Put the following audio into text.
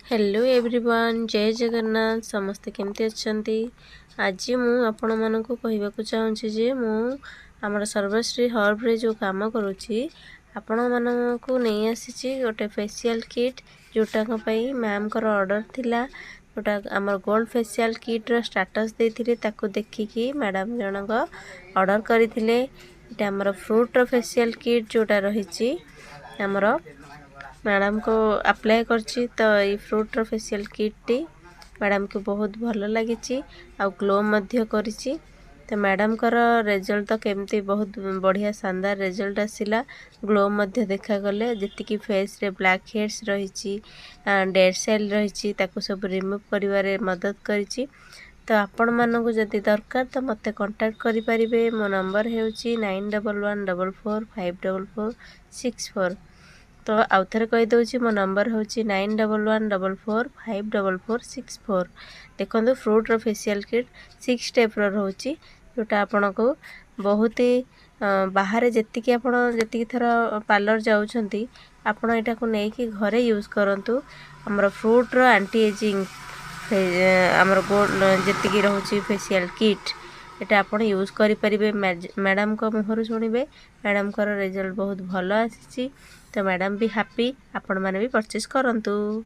Hello everyone, जय जगन्नाथ। समस्ते केमती अच्छंती। आज मु आपण मानक कहवाक चाहूँगी जे मु आमर सर्वश्री हर्ब रे जो काम करुच्ची आपण मानक नहीं आसी गोटे फेशियल किट जोटा मैम कर ऑर्डर थिला। जोटा आमर गोल्ड फेशियल किट रो स्टेटस देथिले ताको देखिकी मैडम जनक ऑर्डर करथिले। एटा आमर फ्रूट रो फेशियल किट जोटा रहिची आमर मैडम को अप्लाई करछि। तो ये फ्रूट रो फेशियल किट टी मैडम को बहुत भल लगी आ ग्लो मध्य करिछि। तो मैडम कर रिजल्ट तो केमती बहुत बढ़िया शानदार रिजल्ट आसिला। ग्लो मध्य देखा गले जति फेस रे ब्लैक हेड्स रही डेड सेल रही ताको सब रिमूव करिवारे मदद करिछि। तो आपण मानक जदि दरकार तो मते कांटेक्ट करि परिबे। मो नंबर हेउची 911144454464। तो आउ थे कहीदे मो नंबर हूँ 911144454464। देखो फ्रूट रो फेशियल किट 6 स्टेप रोचे जोटा आपण को बहुत ही बाहर जी आप थर पार्लर जाऊँगी आपण यहाँ को लेकिन घरे यूज करूँ। आमर फ्रूट रो एंटी एजिंग आमर गोल्ड जी रोचे फेशियल किट एटा आपण यूज करें। मैडम को मुहर शुणवे मैडम को रिजल्ट बहुत भल आसी। तो मैडम भी हैप्पी, आपण मैंने भी परचेस करंतु।